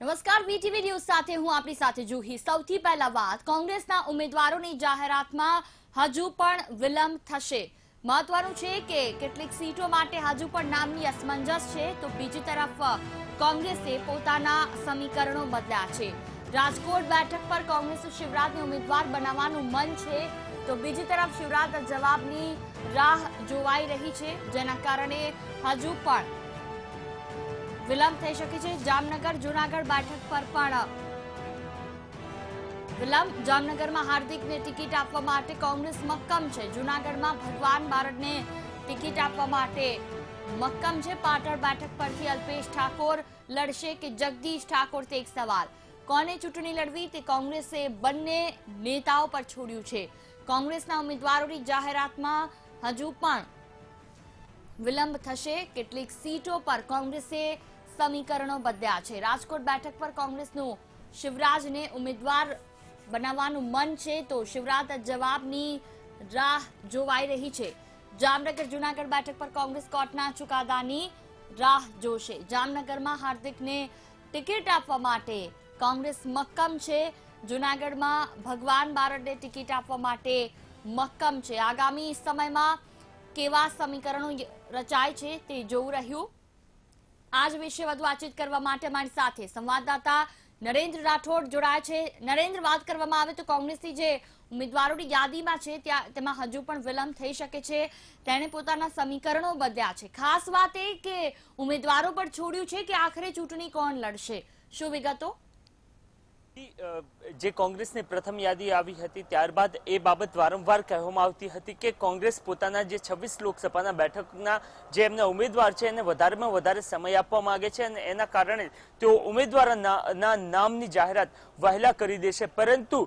નમસ્કાર, VTV news સાથે હું આપની સાથે જુહી। સૌથી પહેલા વાત કોંગ્રેસના ઉમેદવારોની જાહેરાતમાં હજુ પણ વિલંબ થશે। મહત્વનું છે કે કેટલીક સીટો માટે હજુ પણ નામની અસમંજસ છે, તો બીજી તરફ કોંગ્રેસે પોતાના સમીકરણો બદલ્યા છે। રાજકોટ બેઠક પર કોંગ્રેસે શિવરાજને ઉમેદવાર બનાવવાનું મન છે, તો બીજી તરફ શિવરાજ જવાબની રાહ જોવાઈ રહી છે, જેના કારણે હજુ પણ વિલંબ થઈ શકે છે। જામનગર જૂનાગઢ બેઠક પર પણ વિલંબ। જામનગરમાં હાર્દિકને ટિકિટ આપવા માટે કોંગ્રેસ મક્કમ છે। જૂનાગઢમાં ભગવાન બારડને ટિકિટ આપવા માટે મક્કમ છે। પાટણ બેઠક પરથી અલ્પેશ ઠાકોર લડશે કે જગદીશ ઠાકોર, તે એક સવાલ। કોને ચૂંટણી લડવી તે કોંગ્રેસે બંને નેતાઓ પર છોડ્યું છે। કોંગ્રેસના ઉમેદવારોની જાહેરાતમાં હજુ પણ વિલંબ થશે। કેટલીક સીટો પર કોંગ્રેસે સમીકરણો બદલ્યા છે। રાજકોટ બેઠક પર કોંગ્રેસનું શિવરાજને ઉમેદવાર બનાવવાનું મન છે, તો શિવરાજ જવાબની રાહ જોવાઈ રહી છે। જામનગર જૂનાગઢ બેઠક પર કોંગ્રેસ કોર્ટના ચુકાદાની રાહ જોશે। જામનગરમાં હાર્દિકને ટિકિટ આપવા માટે કોંગ્રેસ મક્કમ છે। જૂનાગઢમાં ભગવાન બારડને ટિકિટ આપવા માટે મક્કમ છે। આગામી સમયમાં કેવા સમીકરણો રચાય છે તે જોવું રહ્યું। આજ વિશે વધુ વાતચીત કરવા માટે અમારી સાથે સંવાદદાતા નરેન્દ્ર રાઠોડ જોડાયા છે। નરેન્દ્ર, વાત કરવામાં આવે તો કોંગ્રેસની જે ઉમેદવારોની યાદીમાં છે તેમાં હજુ પણ વિલંબ થઈ શકે છે। તેણે પોતાના સમીકરણો બદલ્યા છે। ખાસ વાત એ કે ઉમેદવારો પર છોડ્યું છે કે આખરે ચૂંટણી કોણ લડશે, શું વિગતો? જે કોંગ્રેસની પ્રથમ યાદી આવી હતી ત્યારબાદ એ બાબત વારંવાર કહેવામાં આવતી હતી કે કોંગ્રેસ પોતાના જે 26 લોકસભાના બેઠકના જે એમના ઉમેદવાર છે એને વધારેમાં વધારે સમય આપવા માંગે છે અને એના કારણે તેઓ ઉમેદવારોના નામની જાહેરાત વહેલા કરી દેશે। પરંતુ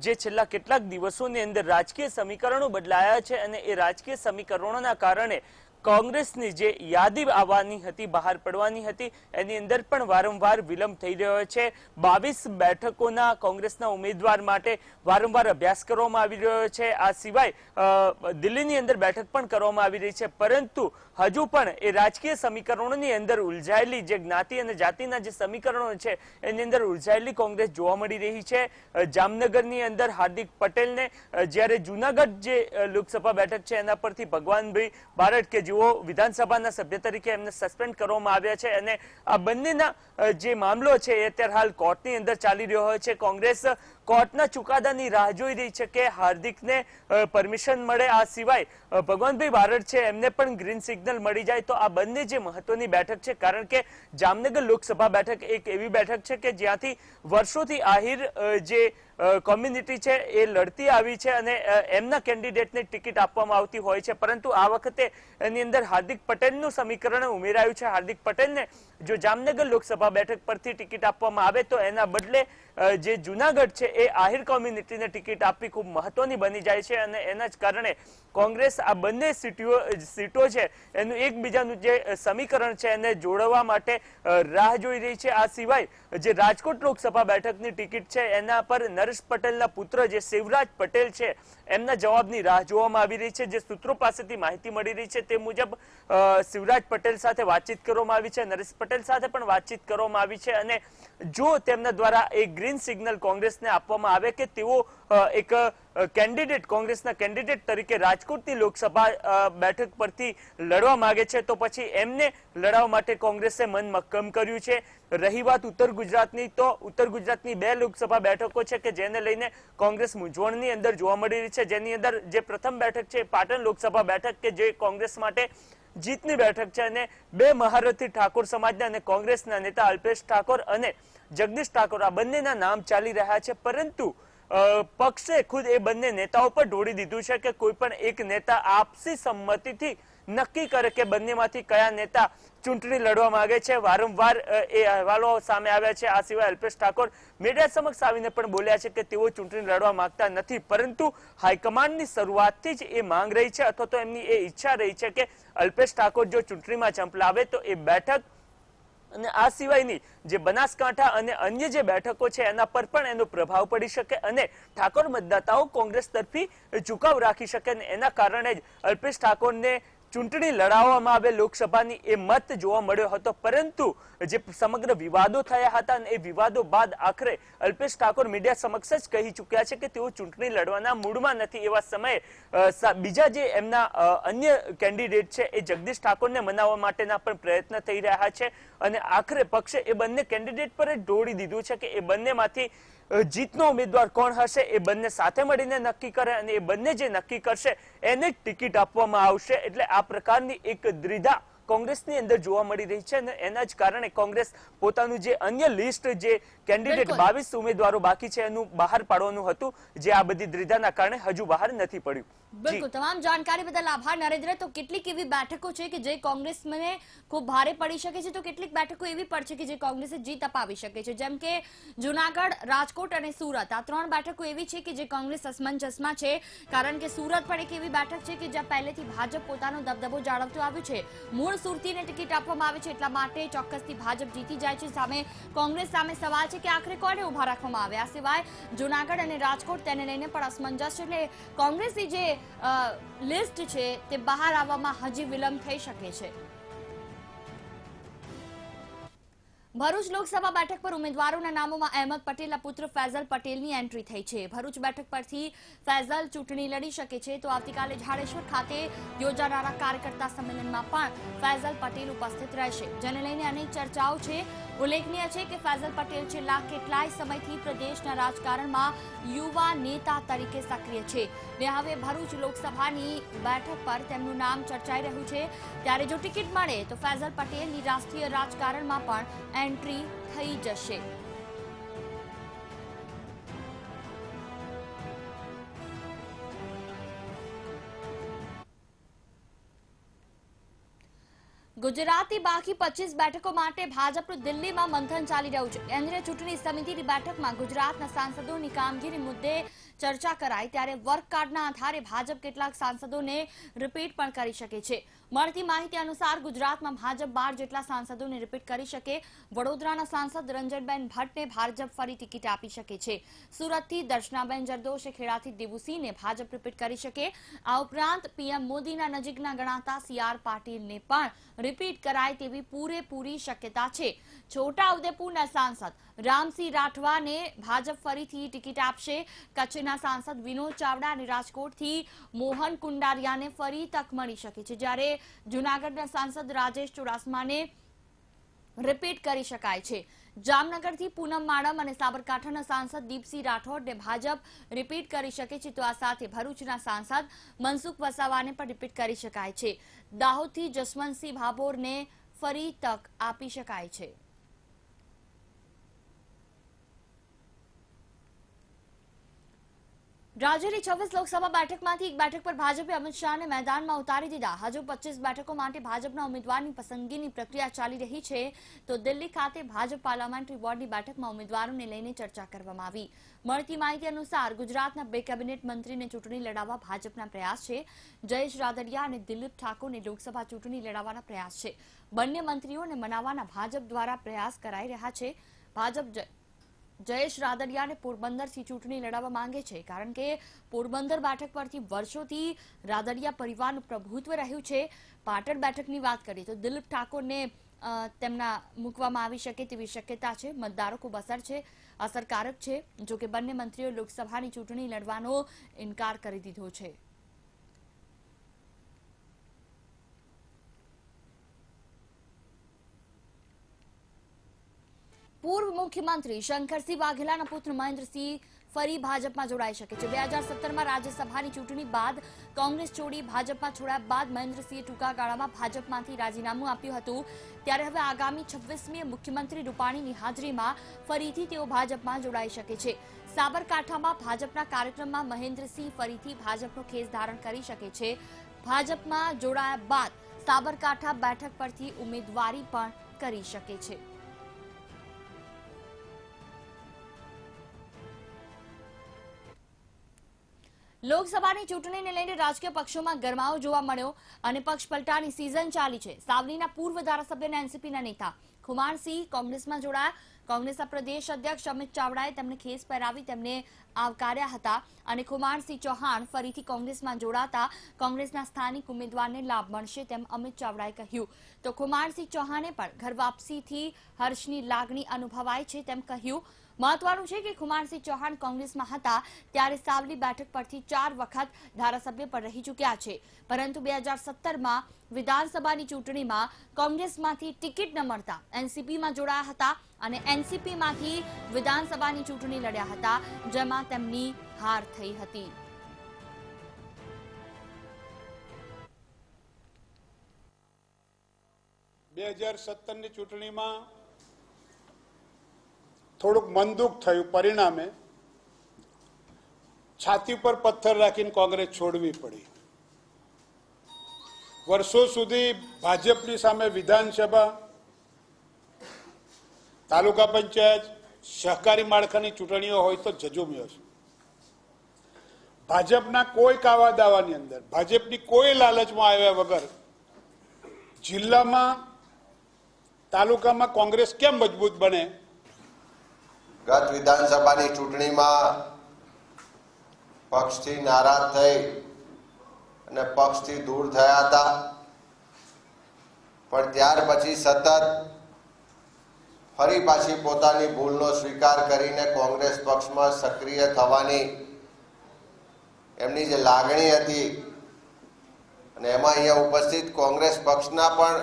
જે છેલ્લા કેટલાક દિવસોની અંદર રાજકીય સમીકરણો બદલાયા છે અને એ રાજકીય સમીકરણોના કારણે કોંગ્રેસની જે યાદી આવવાની હતી, બહાર પડવાની હતી, એની અંદર પણ વારંવાર વિલંબ થઈ રહ્યો છે। 22 બેઠકોના કોંગ્રેસના ઉમેદવાર માટે વારંવાર અભ્યાસ કરવામાં આવી રહ્યો છે। આ સિવાય દિલ્હીની અંદર બેઠક પણ કરવામાં આવી રહી છે, પરંતુ હજુ પણ એ રાજકીય સમીકરણોની અંદર ઉલઝાયેલી જે જ્ઞાતિ અને જાતિના જે સમીકરણો છે એની અંદર ઉલઝાયેલી કોંગ્રેસ જોવા મળી રહી છે। જામનગરની અંદર હાર્દિક પટેલને, જ્યારે જૂનાગઢ જે લોકસભા બેઠક છે એના પરથી ભગવાનભાઈ બારડ કે જેઓ વિધાનસભાના સભ્ય તરીકે એમને સસ્પેન્ડ કરવામાં આવ્યા છે અને આ બંનેના જે મામલો છે એ અત્યારે હાલ કોર્ટની અંદર ચાલી રહ્યો હોય છે। કોંગ્રેસ કોર્ટના ચુકાદાની રાહ જોઈ રહી છે કે હાર્દિકને પરમિશન મળે, આ સિવાય ભગવાનભાઈ બારડ છે એમને પણ ગ્રીન સિગ્નલ મળી જાય, તો આ બંને જે મહત્વની બેઠક છે, કારણ કે જામનગર લોકસભા બેઠક એક એવી બેઠક છે કે જ્યાંથી વર્ષોથી આહિર જે કોમ્યુનિટી છે એ લડતી આવી છે અને એમના કેન્ડિડેટને ટિકિટ આપવામાં આવતી હોય છે, પરંતુ આ વખતે એની અંદર હાર્દિક પટેલનું સમીકરણ ઉમેરાયું છે। હાર્દિક પટેલને જો જામનગર લોકસભા બેઠક પરથી ટિકિટ આપવામાં આવે તો એના બદલે જે જૂનાગઢ છે એ આહિર કોમ્યુનિટીને ટિકિટ આપવી ખૂબ મહત્વની બની જાય છે અને એના જ કારણે કોંગ્રેસ આ બંને સીટો છે એનું એકબીજાનું જે સમીકરણ છે એને જોડવા માટે રાહ જોઈ રહી છે। આ સિવાય જે રાજકોટ લોકસભા બેઠકની ટિકિટ છે એના પર નરેશ પટેલના પુત્ર જે શિવરાજ પટેલ છે એમના જવાબની રાહ જોવામાં આવી રહી છે। જે સૂત્રો પાસેથી માહિતી મળી રહી છે તે મુજબ શિવરાજ પટેલ સાથે વાતચીત કરવામાં આવી છે, નરેશ પટેલ સાથે પણ વાતચીત કરવામાં આવી છે અને જો તેમના દ્વારા એક ગ્રીન સિગ્નલ કોંગ્રેસને આપવામાં આવે કે તેઓ એક કેન્ડિડેટ, કોંગ્રેસના કેન્ડિડેટ તરીકે રાજકોટની લોકસભા બેઠક પરથી લડવા માંગે છે, તો પછી એમને લડાવવા માટે કોંગ્રેસે મન મક્કમ કર્યું છે। રહી વાત ઉત્તર ગુજરાતની, તો ઉત્તર ગુજરાતની 2 લોકસભા બેઠકો છે કે જેને લઈને કોંગ્રેસ મૂંઝવણની અંદર જોવા મળી રહી છે, જેની અંદર જે પ્રથમ બેઠક છે પાટણ લોકસભા બેઠક કે જે કોંગ્રેસ માટે જીતની બેઠક છે અને 2 મહારથી ઠાકોર સમાજના અને કોંગ્રેસના નેતા અલ્પેશ ઠાકોર અને જગદીશ ઠાકોર આ બંનેના નામ ચાલી રહ્યા છે, પરંતુ પક્ષે ખુદ એ બંને નેતાઓ પર ઢોળી દીધું છે કે કોઈ પણ એક નેતા આપસી સંમતિથી નક્કી કરે કે બંનેમાંથી કયા નેતા ચૂંટણી લડવા માંગે છે। વારંવાર એ અહેવાલો સામે આવ્યા છે। આ સિવાય અલ્પેશ ઠાકોર મીડિયા સમક્ષ આવીને પણ બોલ્યા છે કે તેઓ ચૂંટણી લડવા માંગતા નથી, પરંતુ હાઈકમાન્ડની શરૂઆતથી જ એ માંગ રહી છે અથવા તો એમની એ ઈચ્છા રહી છે કે અલ્પેશ ઠાકોર જો ચૂંટણીમાં ઝંપલાવે તો એ બેઠક અને આ સિવાયની જે બનાસકાંઠા અને અન્ય જે બેઠકો છે એના પર પણ એનો પ્રભાવ પડી શકે અને ઠાકોર મતદાતાઓ કોંગ્રેસ તરફી ઝુકાવ રાખી શકે અને એના કારણે જ અલ્પેશ ઠાકોરને ચૂંટણી લડાવવામાં આવે લોકસભાની એ મત જોવા મળ્યો હતો, પરંતુ જે સમગ્ર વિવાદો થયા હતા અને એ વિવાદો બાદ આખરે અલ્પેશ ઠાકોર મીડિયા સમક્ષ જ કહી ચૂક્યા છે કે તેઓ ચૂંટણી લડવાના મૂડમાં નથી. એવા સમયે બીજા જે એમના અન્ય કેન્ડિડેટ છે એ જગદીશ ઠાકોરને મનાવવા માટેના પણ પ્રયત્ન થઈ રહ્યા છે અને આખરે પક્ષે એ બંને કેન્ડિડેટ પર જ દોડી દીધું છે કે એ બંનેમાંથી જીતનો ઉમેદવાર કોણ હશે એ બંને સાથે મળીને નક્કી કરે અને એ બંને જે નક્કી કરશે એને ટિકિટ આપવામાં આવશે. એટલે આ પ્રકારની એક દ્વિધા કોંગ્રેસની અંદર જોવા મળી રહી છે અને એના જ કારણે કોંગ્રેસ પોતાનું જે અન્ય લિસ્ટ જે કેન્ડિડેટ 22 ઉમેદવારો બાકી છે એનું બહાર પાડવાનું હતું, જે આ બધી દ્વિધાના કારણે હજુ બહાર નથી પડ્યું. બિલકુલ, તમામ જાણકારી બદલ આભાર નરેન્દ્ર. તો કેટલીક એવી બેઠકો છે કે જે કોંગ્રેસને ખૂબ ભારે પડી શકે છે, તો કેટલીક બેઠકો એવી પડશે કે જે કોંગ્રેસે જીત અપાવી શકે છે, જેમ કે જુનાગઢ, રાજકોટ અને સુરત. આ 3 બેઠકો એવી છે કે જે કોંગ્રેસ અસમંજસમાં છે, કારણ કે સુરત પણ એક એવી બેઠક છે કે જ્યાં પહેલેથી ભાજપ પોતાનો દબદબો જાળવતું આવ્યું છે. મૂળ સુરતીને ટિકિટ આપવામાં આવે છે, એટલા માટે ચોક્કસથી ભાજપ જીતી જાય છે. સામે કોંગ્રેસ સામે સવાલ છે કે આખરે કોને ઉભા રાખવામાં આવે. આ સિવાય જુનાગઢ અને રાજકોટ તેને લઈને પણ અસમંજસ છે, એટલે કોંગ્રેસની જે લિસ્ટ છે તે બહાર આવવામાં હજી વિલંબ થઈ શકે છે. ભરૂચ લોકસભા બેઠક પર ઉમેદવારોના નામોમાં અહેમદ પટેલના પુત્ર ફૈઝલ પટેલની એન્ટ્રી થઈ છે. ભરૂચ બેઠક પરથી ફૈઝલ ચૂંટણી લડી શકે છે, તો આવતીકાલે ઝાડેશ્વર ખાતે યોજાનારા કાર્યકર્તા સંમેલનમાં પણ ફૈઝલ પટેલ ઉપસ્થિત રહેશે, જેને લઈને અનેક ચર્ચાઓ છે. ઉલ્લેખનીય છે કે ફૈઝલ પટેલ છેલ્લા કેટલાય સમયથી પ્રદેશના રાજકારણમાં યુવા નેતા તરીકે સક્રિય છે ને હવે ભરૂચ લોકસભાની બેઠક પર તેમનું નામ ચર્ચાઈ રહ્યું છે. ત્યારે જો ટિકિટ મળે તો ફૈઝલ પટેલની રાષ્ટ્રીય રાજકારણમાં પણ એન્ટ્રી થઈ જશે. ગુજરાતની બાકી 25 બેઠકો માટે ભાજપનું દિલ્હીમાં મંથન ચાલી રહ્યું છે. કેન્દ્રીય ચૂંટણી સમિતિની બેઠકમાં ગુજરાતના સાંસદોની કામગીરી મુદ્દે ચર્ચા કરાઈ, ત્યારે વર્ક કાર્ડના આધારે ભાજપ કેટલાક સાંસદોને રિપીટ પણ કરી શકે છે. મળતી માહિતી અનુસાર ગુજરાતમાં ભાજપ 12 જેટલા સાંસદોને રિપીટ કરી શકે. વડોદરાના સાંસદ રંજનબેન ભટ્ટને ભાજપ ફરી ટિકિટ આપી શકે છે. સુરતથી દર્શનાબેન જરદોશે, ખેડાથી દેવુસિંહને ભાજપ રિપીટ કરી શકે. આ ઉપરાંત પીએમ મોદીના નજીકના ગણાતા CR પાટીલને પણ રિપીટ કરાય તેવી પૂરેપૂરી શક્યતા છે. છોટાઉદેપુરના સાંસદ રામસિંહ રાઠવાને ભાજપ ફરીથી ટિકિટ આપશે. કચ્છના સાંસદ વિનોદ ચાવડા અને રાજકોટથી મોહન કુંડારિયાને ફરી તક મળી શકે છે, જ્યારે જૂનાગઢના સાંસદ રાજેશ ચુડાસમાને રિપીટ કરી શકાય છે. જામનગરથી પૂનમ માડમ અને સાબરકાંઠાના સાંસદ દીપસિંહ રાઠોડને ભાજપ રિપીટ કરી શકે છે, તો આ સાથે ભરૂચના સાંસદ મનસુખ વસાવાને પણ રિપીટ કરી શકાય છે. દાહોદથી જસવંતસિંહ ભાભોરને ફરી તક આપી શકાય છે. રાજ્યની 26 લોકસભા બેઠકમાંથી એક બેઠક પર ભાજપે અમિત શાહને મેદાનમાં ઉતારી દીધા. હજુ 25 બેઠકો માટે ભાજપના ઉમેદવારની પસંદગીની પ્રક્રિયા ચાલી રહી છે, તો દિલ્હી ખાતે ભાજપ પાર્લામેન્ટરી બોર્ડની બેઠકમાં ઉમેદવારોને લઈને ચર્ચા કરવામાં આવી. મળતી માહિતી અનુસાર ગુજરાતના 2 કેબિનેટ મંત્રીને ચૂંટણી લડાવવા ભાજપના પ્રયાસ છે. જયેશ રાદડિયા અને દિલીપ ઠાકોરને લોકસભા ચૂંટણી લડાવવાના પ્રયાસ છે. બંને મંત્રીઓને મનાવવાના ભાજપ દ્વારા પ્રયાસ કરાઈ રહ્યા છે. ભાજપ જયેશ રાદડિયાને પોરબંદરથી ચૂંટણી લડાવવા માંગે છે, કારણ કે પોરબંદર બેઠક પરથી વર્ષોથી રાદડિયા પરિવારનું પ્રભુત્વ રહ્યું છે. પાટણ બેઠકની વાત કરીએ તો દિલીપ ઠાકોરને તેમના મૂકવામાં આવી શકે તેવી શક્યતા છે. મતદારો ખૂબ અસરકારક છે. જો કે બંને મંત્રીઓ લોકસભાની ચૂંટણી લડવાનો ઇનકાર કરી દીધો છે. પૂર્વ મુખ્યમંત્રી શંકરસિંહ વાઘેલાના પુત્ર મહેન્દ્રસિંહ ફરી ભાજપમાં જોડાઈ શકે છે. 2017માં રાજ્યસભાની ચૂંટણી બાદ કોંગ્રેસ છોડી ભાજપમાં જોડાયા બાદ મહેન્દ્રસિંહે ટૂંકા ગાળામાં ભાજપમાંથી રાજીનામું આપ્યું હતું. ત્યારે હવે આગામી 26મીએ મુખ્યમંત્રી રૂપાણીની હાજરીમાં ફરીથી તેઓ ભાજપમાં જોડાઈ શકે છે. સાબરકાંઠામાં ભાજપના કાર્યક્રમમાં મહેન્દ્રસિંહ ફરીથી ભાજપનો ખેસ ધારણ કરી શકે છે. ભાજપમાં જોડાયા બાદ સાબરકાંઠા બેઠક પરથી ઉમેદવારી પણ કરી શકે છે. લોકસભાની ચૂંટણીને લઈને રાજકીય પક્ષોમાં ગરમાવો જોવા મળ્યો અને પક્ષ પલટાની સિઝન ચાલી છે. સાવલીના પૂર્વ ધારાસભ્ય અને એનસીપીના નેતા ખુમાણસિંહ કોંગ્રેસમાં જોડાયા. કોંગ્રેસના પ્રદેશ અધ્યક્ષ અમિત ચાવડાએ તેમને ખેસ પહેરાવી તેમને આવકાર્યા હતા અને કુમારસિંહ ચૌહાણ ફરીથી કોંગ્રેસમાં જોડાતા કોંગ્રેસના સ્થાનિક ઉમેદવારને લાભ મળશે તેમ અમિત ચાવડાએ કહ્યું. તો કુમારસિંહ ચૌહાણે પણ ઘર વાપસીથી હર્ષની લાગણી અનુભવાય છે તેમ કહ્યું. મહત્વનું છે કે કુમારસિંહ ચૌહાણ કોંગ્રેસમાં હતા ત્યારે સાવલી બેઠક પરથી 4 વખત ધારાસભ્ય પણ રહી ચૂક્યા છે, પરંતુ 2017માં વિધાનસભાની ચૂંટણીમાં કોંગ્રેસમાંથી ટિકિટ ન મળતા એનસીપીમાં જોડાયા હતા અને એનસીપીમાંથી વિધાનસભાની ચૂંટણી લડ્યા હતા, જેમાં તેમની હાર થઈ હતી. ની ચૂંટણીમાં થોડુંક મનદુખ થયું. પરિણામે છાતી પર પથ્થર રાખીને કોંગ્રેસ છોડવી પડી. વર્ષો સુધી ભાજપની સામે વિધાનસભા, તાલુકા પંચાયત, સહકારી માળખાની ચૂંટણીઓ હોય તો ઝઝૂમ્યો છે. ભાજપના કોઈ કાવા દાવાની અંદર, ભાજપની કોઈ લાલચમાં આવ્યા વગર જિલ્લામાં, તાલુકામાં કોંગ્રેસ કેમ મજબૂત બને? ગત વિધાનસભાની ચૂંટણીમાં પક્ષથી નારાજ થઈ અને પક્ષથી દૂર થયા હતા, પણ ત્યાર પછી સતત ફરી પાછી પોતાની ભૂલનો સ્વીકાર કરીને કોંગ્રેસ પક્ષમાં સક્રિય થવાની એમની જે લાગણી હતી, અને એમાં અહીંયા ઉપસ્થિત કોંગ્રેસ પક્ષના પણ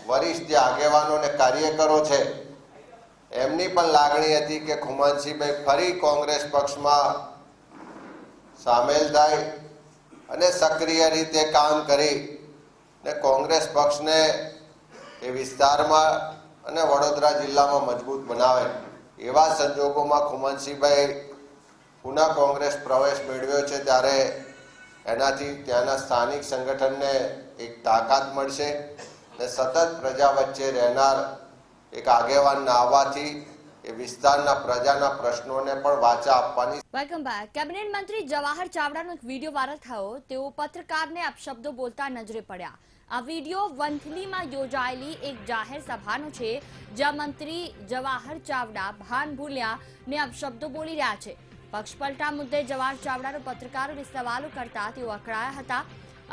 વરિષ્ઠ જે આગેવાનો અને કાર્યકરો છે એમની પણ લાગણી હતી કે ખુમાનસિંહભાઈ ફરી કોંગ્રેસ પક્ષમાં સામેલ થાય અને સક્રિય રીતે કામ કરી ને કોંગ્રેસ પક્ષને એ વિસ્તારમાં અને વડોદરા જિલ્લામાં મજબૂત બનાવે. એવા સંજોગોમાં ખુમાનસિંહભાઈ પુનઃ કોંગ્રેસ પ્રવેશ મેળવ્યો છે, ત્યારે એનાથી ત્યાંના સ્થાનિક સંગઠનને એક તાકાત મળશે ને સતત પ્રજા વચ્ચે રહેનાર એક આગેવાનના આવવાથી એ વિસ્તારના પ્રજાના પ્રશ્નોને પણ વાચા આપવાની. Welcome back. કેબિનેટ મંત્રી જવાહર ચાવડાનો એક વિડીયો વાયરલ થયો. તેઓ પત્રકારને અપશબ્દો બોલતા નજરે પડ્યા. આ વિડીયો વંથલીમાં યોજાયેલી એક જાહેર સભાનો છે, જ્યાં મંત્રી જવાહર ચાવડા ભાન ભૂલ્યા ને અપશબ્દો બોલી રહ્યા છે. પક્ષપલટા મુદ્દે જવાહર ચાવડાનો પત્રકારોને સવાલો કરતા તેઓ અકળાયા હતા.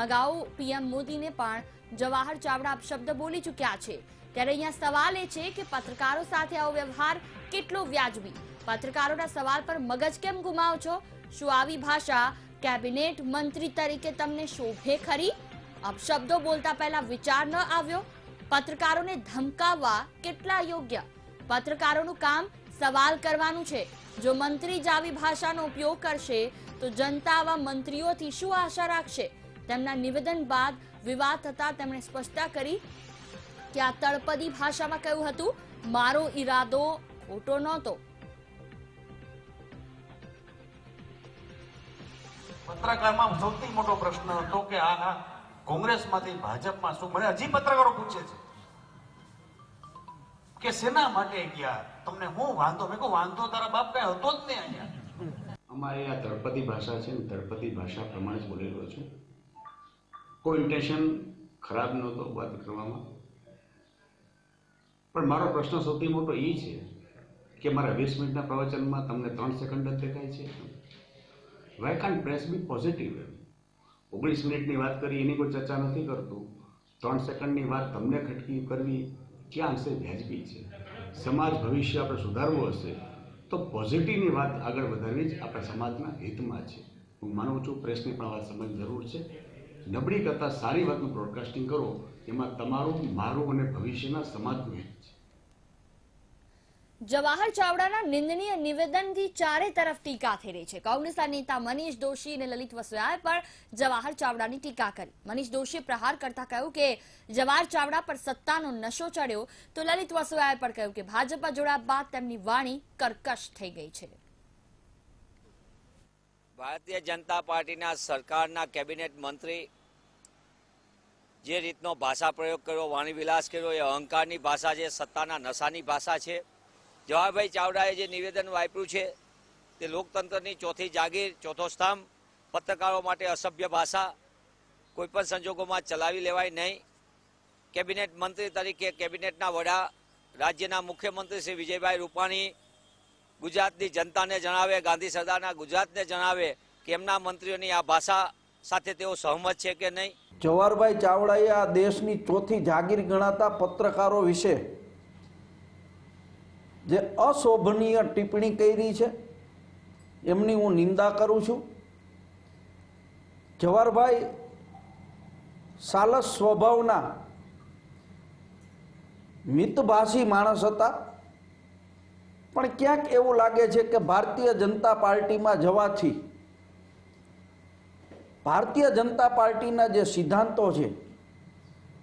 અગાઉ પીએમ મોદીને પણ જવાહર ચાવડા અપશબ્દ બોલી ચૂક્યા છે. ત્યારે અહીંયા સવાલ એ છે કે પત્રકારો સાથે આવો વ્યવહાર કેટલો વ્યાજબી? પત્રકારોના સવાલ પર મગજ કેમ ગુમાવો છો? શું આવી ભાષા કેબિનેટ મંત્રી તરીકે તમને શોભે ખરી? અપશબ્દો બોલતા પહેલા વિચાર ન આવ્યો? પત્રકારોને ધમકાવવા કેટલા યોગ્ય? પત્રકારોનું કામ સવાલ કરવાનું છે. જો મંત્રી જ આવી ભાષાનો ઉપયોગ કરશે તો જનતા આવા મંત્રીઓથી શું આશા રાખશે? તેમના નિવેદન બાદ વિવાદ થતા તેમણે સ્પષ્ટતા કરી કે આ તળપદી ભાષામાં કહ્યું હતું, મારો ઈરાદો ખોટો નહોતો. પત્રકારમાં સૌથી મોટો પ્રશ્ન હતો કે આ કોંગ્રેસમાંથી ભાજપમાં શું? મને હજી પત્રકારો પૂછે છે કે શેના માટે ગયા, તમને હું વાંધો? મેં કહું વાંધો તારા બાપ કઈ હતો જ નહીં અહીંયા. અમારી આ તળપદી ભાષા છે ને, તળપદી ભાષા પ્રમાણે જ બોલેલો છું. કોઈ ઇન્ટેન્શન ખરાબ નહોતો વાત કરવામાં, પણ મારો પ્રશ્ન સૌથી મોટો એ છે કે મારા 20 મિનિટના પ્રવચનમાં તમને 3 સેકન્ડ જ દેખાય છે. Why can't press be positive? 19 મિનિટની વાત કરી એની કોઈ ચર્ચા નથી કરતું. 3 સેકન્ડની વાત તમને ખટકી કરવી ક્યાં અંશે વ્યાજબી છે? સમાજ ભવિષ્ય આપણે સુધારવું હશે તો પોઝિટિવની વાત આગળ વધારવી જ આપણા સમાજના હિતમાં છે. હું માનું છું પ્રેસની પણ વાત સમજવાની જરૂર છે. નબળી કરતાં સારી વાતનું બ્રોડકાસ્ટિંગ કરો, એમાં તમારું, મારું અને ભવિષ્યના સમાજનું હિત છે. જવાહર ચાવડાના નિંદનીય નિવેદનથી ચારે તરફ ટીકા થઈ રહી છે. કોંગ્રેસના નેતા મનીષ દોશી અને લલિત વસોયાએ પણ જવાહર ચાવડાની ટીકા કરી. મનીષ દોશીએ પ્રહાર કરતા કહ્યું કે જવાહર ચાવડા પર સત્તાનો નશો ચડ્યો, તો લલિત વસોયાએ પણ કહ્યું કે ભાજપમાં જોડાયા બાદ તેમની વાણી કર્કશ થઈ ગઈ છે. ભારતીય જનતા પાર્ટીના સરકારના કેબિનેટ મંત્રી જે રીતનો ભાષા પ્રયોગ કર્યો, વાણી વિલાસ કર્યો, એ અહંકારની ભાષા છે, સત્તાના નશાની ભાષા છે. જવાહરભાઈ ચાવડાએ જે નિવેદન વાપર્યું છે તે લોકતંત્રની ચોથી જાગીર, ચોથો સ્તંભ, પત્રકારો માટે અસભ્ય ભાષા કોઈ પણ સંજોગોમાં ચલાવી લેવાય નહીં. કેબિનેટ મંત્રી તરીકે કેબિનેટના વડા રાજ્યના મુખ્યમંત્રી શ્રી વિજયભાઈ રૂપાણી ગુજરાતની જનતાને જણાવે, ગાંધી સરદારના ગુજરાતને જણાવે કે એમના મંત્રીઓની આ ભાષા સાથે તેઓ સહમત છે કે નહીં. જવાહરભાઈ ચાવડાએ આ દેશની ચોથી જાગીર ગણાતા પત્રકારો વિશે જે અશોભનીય ટિપ્પણી કરી છે એમની હું નિંદા કરું છું. જવાહરભાઈ સાલસ સ્વભાવના મિતભાષી માણસ હતા, પણ ક્યાંક એવું લાગે છે કે ભારતીય જનતા પાર્ટીમાં જવાથી ભારતીય જનતા પાર્ટીના જે સિદ્ધાંતો છે,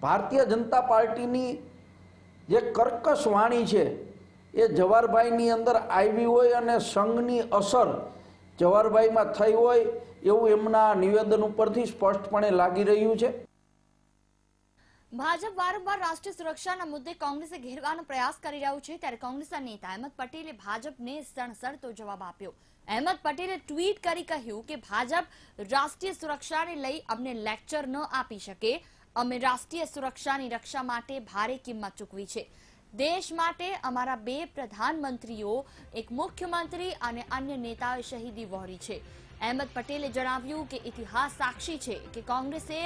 ભારતીય જનતા પાર્ટીની જે કર્કશ વાણી છે એ જવાહરભાઈની અંદર આવી હોય અને સંઘની અસર જવાહરભાઈમાં થઈ હોય એવું એમના નિવેદન ઉપરથી સ્પષ્ટપણે લાગી રહ્યું છે. ભાજપ વારંવાર રાષ્ટ્રીય સુરક્ષાના મુદ્દે કોંગ્રેસે ઘેરવાનો પ્રયાસ કરી રહ્યું છે, ત્યારે કોંગ્રેસના નેતા અહેમદ પટેલે ભાજપને સણસણતો જવાબ આપ્યો. અહેમદ પટેલે ટ્વીટ કરી કહ્યું કે ભાજપ રાષ્ટ્રીય સુરક્ષાને લઈ અમને લેક્ચર ન આપી શકે. અમે રાષ્ટ્રીય સુરક્ષાની રક્ષા માટે ભારે કિંમત ચૂકવી છે. દેશ માટે અમારા 2 પ્રધાનમંત્રીઓ, એક મુખ્યમંત્રી અને અન્ય નેતાઓએ શહીદી વહોરી છે. અહેમદ પટેલે જણાવ્યું કે ઇતિહાસ સાક્ષી છે કે કોંગ્રેસે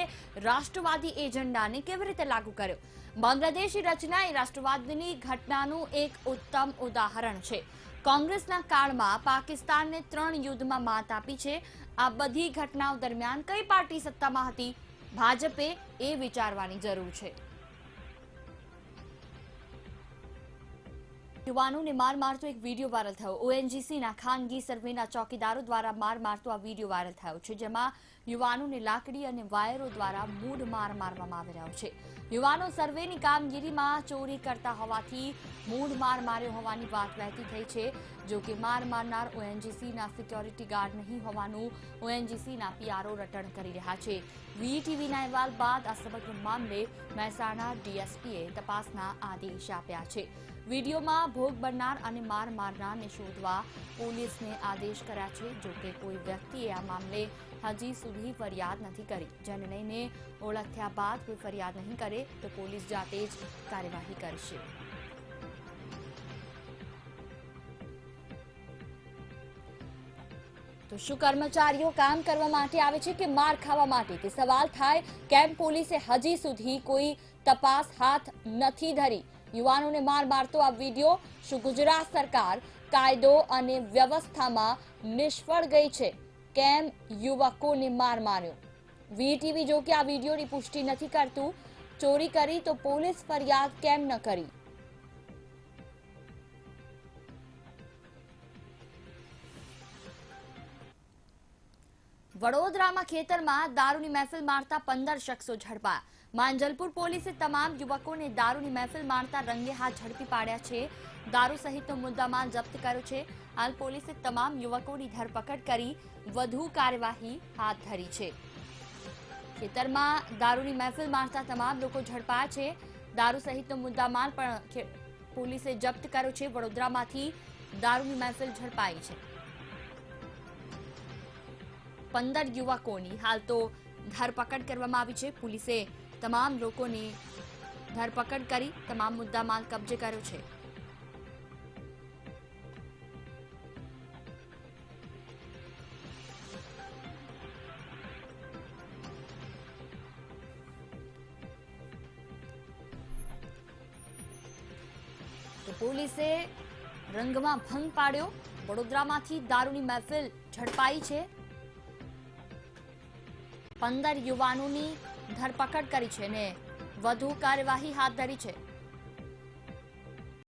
રાષ્ટ્રવાદી એજન્ડાને કેવી રીતે લાગુ કર્યો. બાંગ્લાદેશની રચના એ રાષ્ટ્રવાદની ઘટનાનું એક ઉત્તમ ઉદાહરણ છે. કોંગ્રેસના કાળમાં પાકિસ્તાનને 3 યુદ્ધમાં માત આપી છે. આ બધી ઘટનાઓ દરમિયાન કઈ પાર્ટી સત્તામાં હતી? ભાજપે એ વિચારવાની જરૂર છે. યુવાનોને માર મારતો એક વિડીયો વાયરલ થયો. ઓએનજીસીના ખાનગી સર્વેના ચોકીદારો દ્વારા માર મારતો આ વિડીયો વાયરલ થયો છે, જેમાં યુવાનોને લાકડી અને વાયરો દ્વારા મૂઢ માર મારવામાં આવી રહ્યો છે. યુવાનો સર્વેની કામગીરીમાં ચોરી કરતા હોવાથી મૂઢ માર માર્યો હોવાની વાત વહેતી થઈ છે. જો કે માર મારનાર ઓએનજીસીના સિક્યોરિટી ગાર્ડ નહીં હોવાનું ઓએનજીસીના પીઆરઓ રટણ કરી રહ્યા છે. વીટીવીના અહેવાલ બાદ આ સમગ્ર મામલે મહેસાણા ડીએસપીએ તપાસના આદેશ આપ્યા છે. વિડીયોમાં ભોગ બનનાર અને માર મારનારને શોધવા પોલીસને આદેશ કર્યા છે. જો કે કોઈ વ્યક્તિએ આ મામલે હજી સુધી ફરિયાદ નથી કરી, જેને લઈને ઓળખ થયા બાદ કોઈ ફરિયાદ નહીં કરે તો પોલીસ જાતે જ કાર્યવાહી કરશે. તો શું કર્મચારીઓ કામ કરવા માટે આવે છે કે માર ખાવા માટે? તે સવાલ થાય. કેમ પોલીસે હજી સુધી કોઈ તપાસ હાથ નથી ધરી? યુવાનોને માર મારતો આ વિડીયો, શું ગુજરાત સરકાર કાયદો અને વ્યવસ્થામાં નિષ્ફળ ગઈ છે? કેમ યુવકોને માર માર્યો? વીટીવી જો કે આ વિડીયોની પુષ્ટિ નથી કરતું. ચોરી કરી તો પોલીસ ફરિયાદ કેમ ન કરી? વડોદરામાં ખેતરમાં દારૂની મહેફિલ મારતા 15 શખ્સો ઝડપાયા. માંજલપુર પોલીસે તમામ યુવકોને દારૂની મહેફિલ મારતા રંગે હાથ ઝડપી પાડ્યા છે. દારૂ સહિતનો મુદ્દામાલ જપ્ત કર્યો છે. હાલ પોલીસે તમામ યુવકોની ધરપકડ કરી વધુ કાર્યવાહી હાથ ધરી છે. ખેતરમાં દારૂની મહેફિલ મારતા તમામ લોકો ઝડપાયા છે. દારૂ સહિતનો મુદ્દામાલ પણ પોલીસે જપ્ત કર્યો છે. વડોદરામાંથી દારૂની મહેફિલ ઝડપાઈ છે. 15 યુવકોની હાલ તો ધરપકડ કરવામાં આવી છે. પોલીસે તમામ લોકોની ધરપકડ કરી તમામ મુદ્દામાલ કબજે કર્યો છે. તો પોલીસે રંગમાં ભંગ પાડ્યો. વડોદરામાંથી દારૂની મહેફિલ ઝડપાઈ છે. 15 યુવાનોની ધરપકડ કરી છે અને વધુ કાર્યવાહી હાથ ધરી છે.